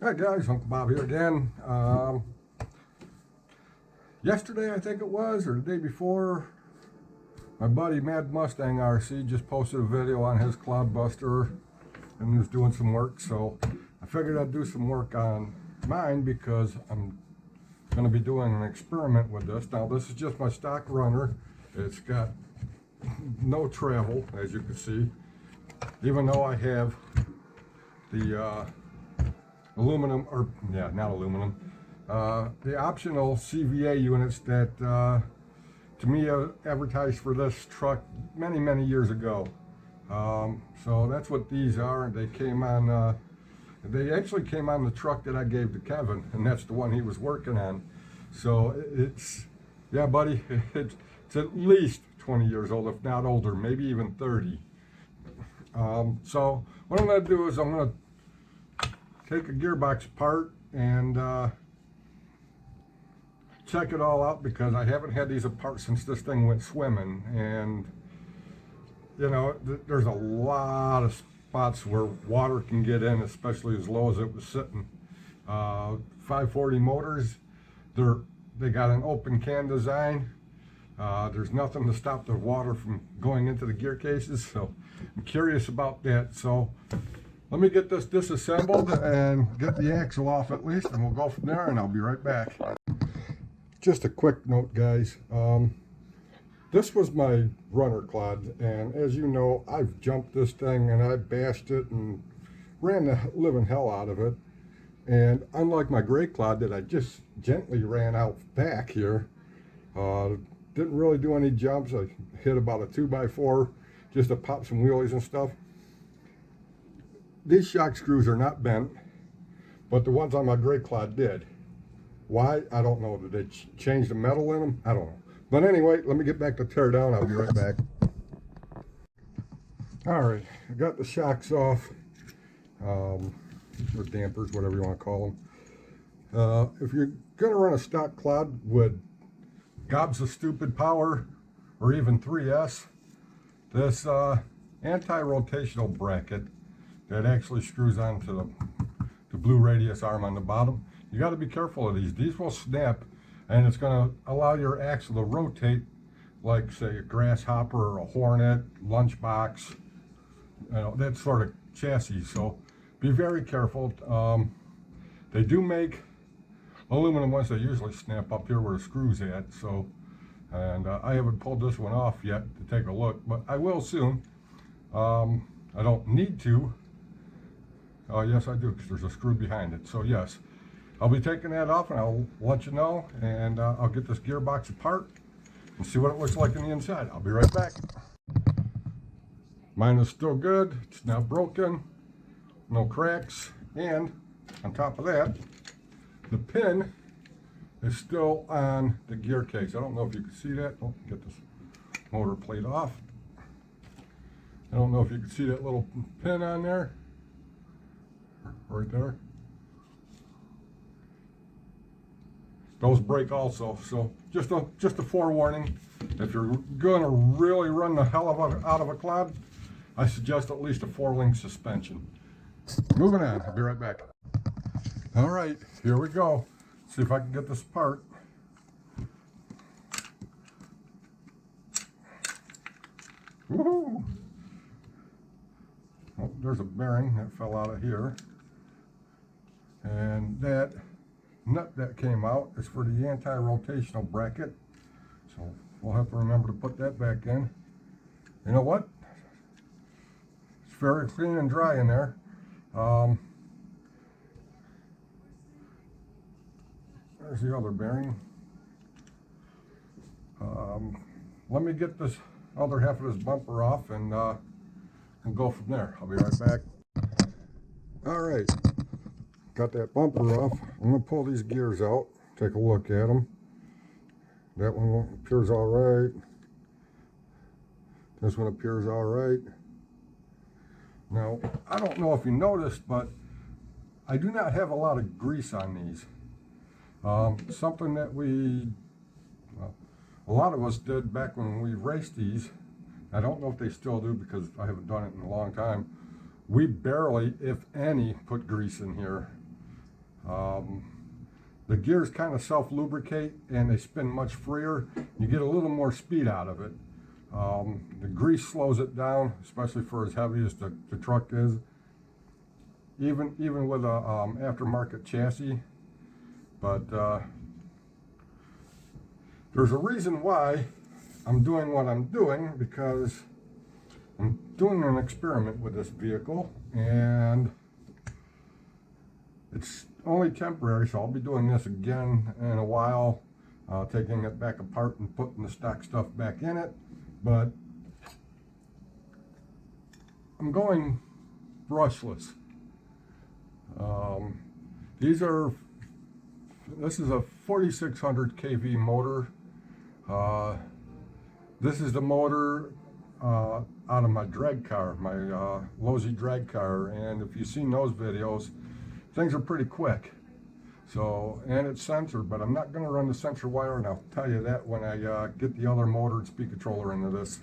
Hi guys, Uncle Bob here again. Yesterday I think it was, or the day before, my buddy Madmustang RC just posted a video on his Clod Buster and he was doing some work, so I figured I'd do some work on mine because I'm going to be doing an experiment with this. Now this is just my stock runner. It's got no travel, as you can see, even though I have the aluminum, or yeah, not aluminum, the optional CVA units that Tamiya advertised for this truck many years ago. So that's what these are. They came on, they actually came on the truck that I gave to Kevin, and that's the one he was working on. So it's, yeah buddy, it's at least 20 years old, if not older, maybe even 30. So what I'm going to do is I'm going to take a gearbox apart and check it all out, because I haven't had these apart since this thing went swimming, and you know, there's a lot of spots where water can get in, especially as low as it was sitting. 540 motors, they got an open can design. There's nothing to stop the water from going into the gear cases, so I'm curious about that. So let me get this disassembled and get the axle off at least, and we'll go from there, and I'll be right back. Just a quick note, guys. This was my runner Clod, and as you know, I've jumped this thing and I bashed it and ran the living hell out of it. And unlike my gray Clod that I just gently ran out back here, didn't really do any jumps. I hit about a 2x4 just to pop some wheelies and stuff. These shock screws are not bent, but the ones on my gray Clod did. Why? I don't know. Did they change the metal in them? I don't know. But anyway, let me get back to tear down. I'll be right back. All right, I got the shocks off, or dampers, whatever you want to call them. If you're going to run a stock Clod with gobs of stupid power, or even 3S, this anti-rotational bracket that actually screws onto the blue radius arm on the bottom, you got to be careful of these. These will snap, and it's going to allow your axle to rotate like, say, a grasshopper or a Hornet, lunchbox, you know, that sort of chassis. So be very careful. They do make aluminum ones that usually snap up here where the screw's at. So, and I haven't pulled this one off yet to take a look, but I will soon. I don't need to. Yes, I do, because there's a screw behind it. So yes, I'll be taking that off, and I'll let you know, and I'll get this gearbox apart and see what it looks like on the inside. I'll be right back. Mine is still good. It's not broken, no cracks, and on top of that, the pin is still on the gear case. I don't know if you can see that. Oh, get this motor plate off. I don't know if you can see that little pin on there, right there. Those break also, so just a forewarning. If you're going to really run the hell out of a Clod, I suggest at least a 4-link suspension. Moving on, I'll be right back. All right, here we go. See if I can get this apart. Woohoo! Oh, there's a bearing that fell out of here, and that nut that came out is for the anti-rotational bracket, so we'll have to remember to put that back in. You know what? It's very clean and dry in there. There's the other bearing. Let me get this other half of this bumper off, and go from there. I'll be right back. All right. Got that bumper off. I'm going to pull these gears out, take a look at them. That one appears all right. This one appears all right. Now, I don't know if you noticed, but I do not have a lot of grease on these. Something that a lot of us did back when we raced these. I don't know if they still do, because I haven't done it in a long time. We barely, if any, put grease in here. The gears kind of self-lubricate and they spin much freer. You get a little more speed out of it. The grease slows it down, especially for as heavy as the truck is. Even with a aftermarket chassis. But there's a reason why I'm doing what I'm doing, because I'm doing an experiment with this vehicle and it's only temporary, so I'll be doing this again in a while, taking it back apart and putting the stock stuff back in it. But I'm going brushless. This is a 4600 kV motor. This is the motor out of my drag car, my Lozy drag car, and if you've seen those videos, things are pretty quick. So, and it's censored, but I'm not going to run the sensor wire, and I'll tell you that when I get the other motor and speed controller into this.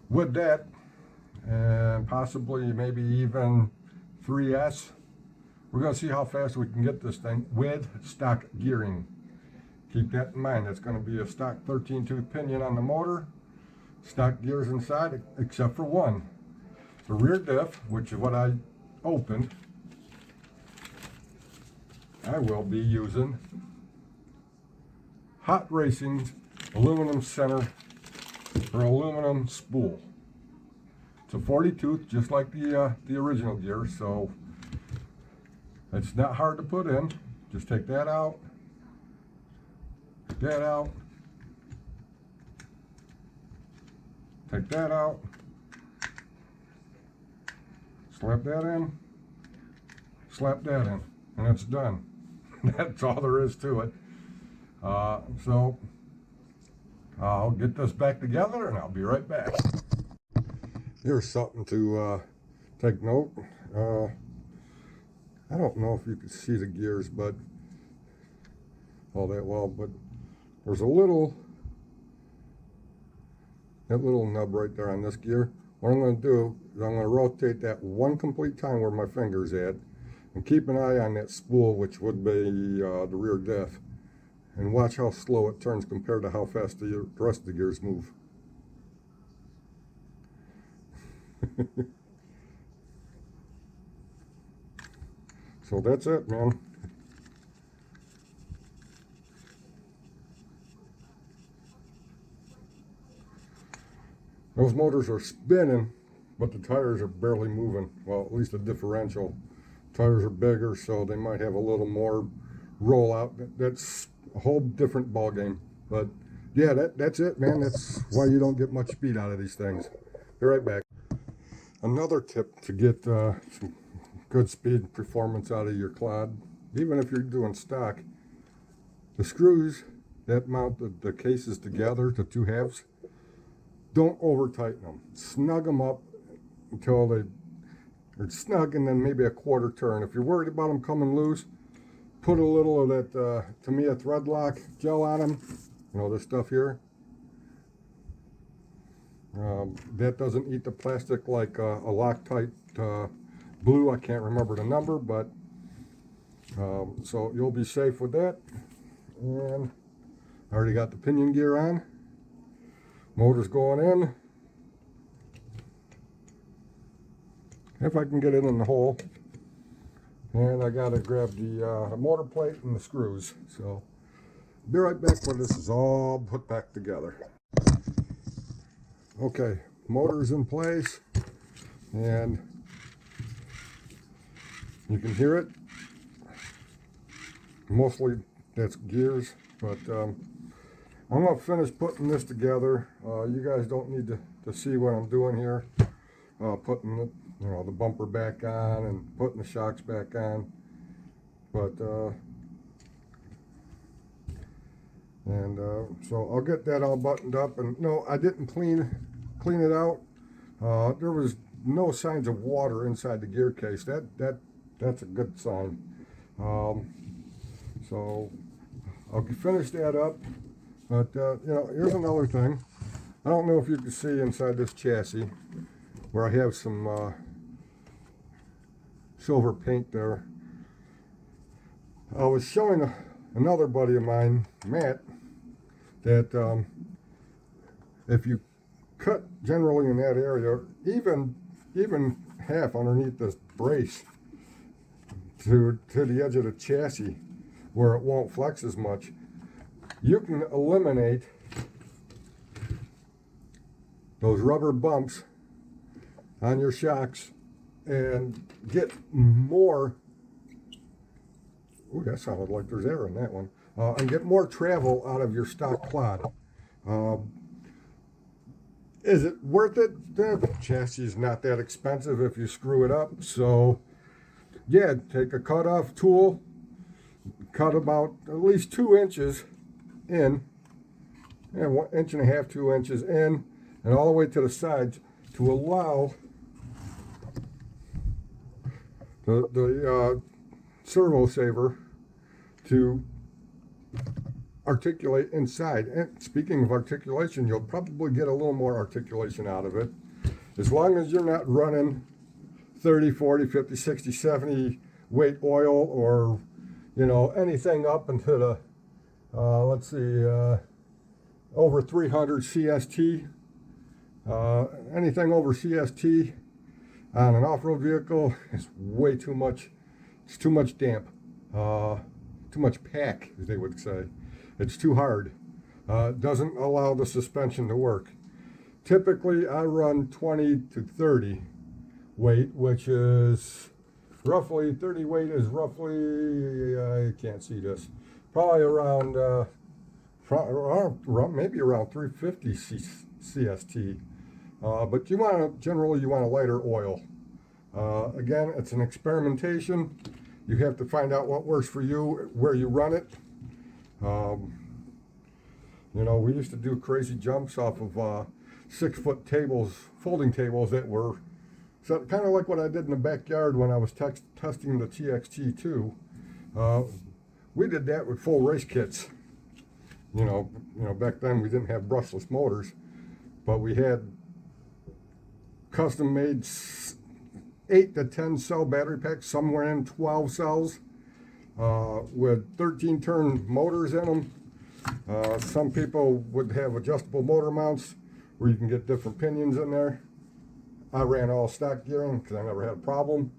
With that, and possibly maybe even 3S, we're going to see how fast we can get this thing with stock gearing. Keep that in mind. It's going to be a stock 13-tooth pinion on the motor, stock gears inside, except for one. The rear diff, which is what I opened, I will be using Hot Racing's aluminum center or aluminum spool. It's a 40-tooth, just like the original gear, so it's not hard to put in. Just take that out, take that out, take that out, slap that in, slap that in, and it's done. That's all there is to it. So I'll get this back together and I'll be right back. Here's something to take note. I don't know if you can see the gears, but all that well, but there's that little nub right there on this gear. What I'm going to do is I'm going to rotate that one complete time where my finger's at, and keep an eye on that spool, which would be the rear diff, and watch how slow it turns compared to how fast the rest of the gears move. So that's it, man. Those motors are spinning, but the tires are barely moving. Well, at least the differential. Tires are bigger, so they might have a little more rollout. That's a whole different ball game. But yeah, that's it, man. That's why you don't get much speed out of these things. Be right back. Another tip to get some good speed performance out of your Clod, even if you're doing stock, the screws that mount the cases together, the two halves, don't over tighten them. Snug them up until they're snug, and then maybe a quarter turn. If you're worried about them coming loose, put a little of that Tamiya thread lock gel on them. You know, this stuff here. That doesn't eat the plastic like a Loctite blue. I can't remember the number, but so you'll be safe with that. And I already got the pinion gear on. Motor's going in. If I can get it in the hole. And I gotta grab the motor plate and the screws. So be right back when this is all put back together. Okay, motor's in place, and you can hear it. Mostly that's gears, but I'm going to finish putting this together. You guys don't need to see what I'm doing here. Putting the bumper back on and putting the shocks back on. But so I'll get that all buttoned up. And no, I didn't clean it out. There was no signs of water inside the gear case. That's a good sign. So I'll finish that up. But here's another thing. I don't know if you can see inside this chassis where I have some silver paint there. I was showing another buddy of mine, Matt, that if you cut generally in that area, even half underneath this brace to the edge of the chassis where it won't flex as much, you can eliminate those rubber bumps on your shocks and get more. Ooh, that sounded like there's air in that one. And get more travel out of your stock Clod. Is it worth it? The chassis is not that expensive if you screw it up. So, yeah, take a cut-off tool, cut about at least 2 inches in, and 1.5 inches, 2 inches in, and all the way to the sides to allow the servo saver to articulate inside. And speaking of articulation, you'll probably get a little more articulation out of it. As long as you're not running 30, 40, 50, 60, 70 weight oil or, you know, anything up into the, let's see, over 300 CST. Anything over CST on an off-road vehicle is way too much. It's too much damp. Too much pack, as they would say. It's too hard. Doesn't allow the suspension to work. Typically, I run 20 to 30 weight, which is roughly, 30 weight is roughly, I can't see this, probably around, maybe around 350 CST. But you want to, generally you want a lighter oil. Again, it's an experimentation. You have to find out what works for you, where you run it. You know, we used to do crazy jumps off of 6-foot tables, folding tables that were so kind of like what I did in the backyard when I was testing the TXT2. We did that with full race kits. You know, back then we didn't have brushless motors, but we had custom-made 8 to 10 cell battery packs, somewhere in 12 cells, with 13-turn motors in them. Some people would have adjustable motor mounts where you can get different pinions in there. I ran all stock gearing because I never had a problem.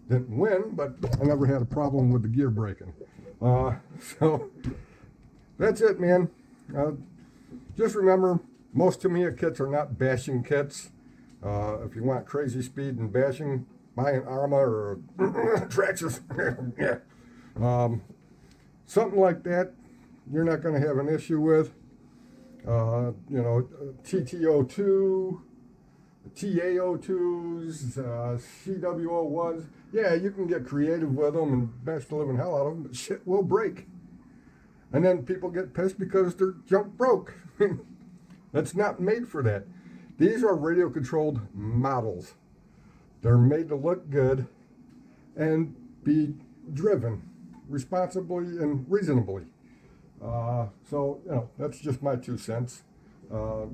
Didn't win, but I never had a problem with the gear breaking. So that's it, man. Just remember, most Tamiya kits are not bashing kits. If you want crazy speed and bashing, buy an Arma or a Traxxas. Yeah. Something like that, you're not going to have an issue with. You know, TTO2, TAO2s, CWO1s. Yeah, you can get creative with them and bash the living hell out of them, but shit will break. And then people get pissed because their junk broke. That's not made for that. These are radio controlled models. They're made to look good and be driven responsibly and reasonably. So, you know, that's just my 2 cents. Yeah,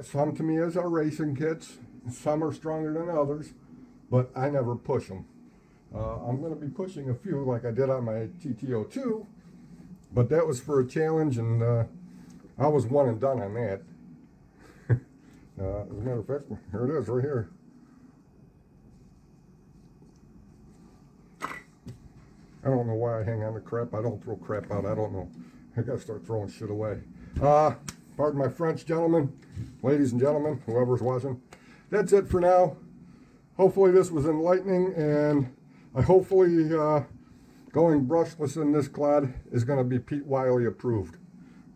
some Tamiyas are racing kits. Some are stronger than others, but I never push them. I'm going to be pushing a few like I did on my TTO2, but that was for a challenge, and I was one and done on that. As a matter of fact, here it is, right here. I don't know why I hang on to crap. I don't throw crap out. I don't know. I gotta start throwing shit away. Pardon my French, gentlemen, ladies and gentlemen, whoever's watching. That's it for now. Hopefully this was enlightening, and hopefully going brushless in this Clod is going to be Pete Wylie approved.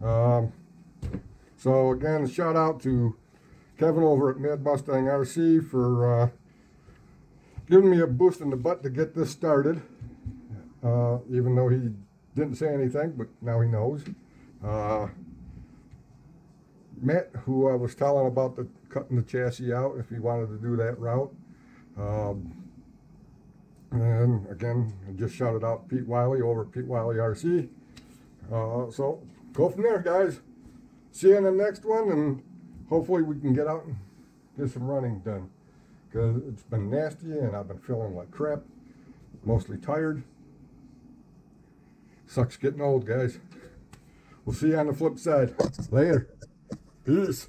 So again, shout out to Kevin over at Madmustang RC for giving me a boost in the butt to get this started. Even though he didn't say anything, but now he knows. Matt, who I was telling about cutting the chassis out if he wanted to do that route. And again, I just shouted out Pete Wylie over at Pete Wylie RC. So go from there, guys. See you in the next one, and hopefully we can get out and get some running done. because it's been nasty and I've been feeling like crap, mostly tired. Sucks getting old, guys. We'll see you on the flip side. Later. Peace.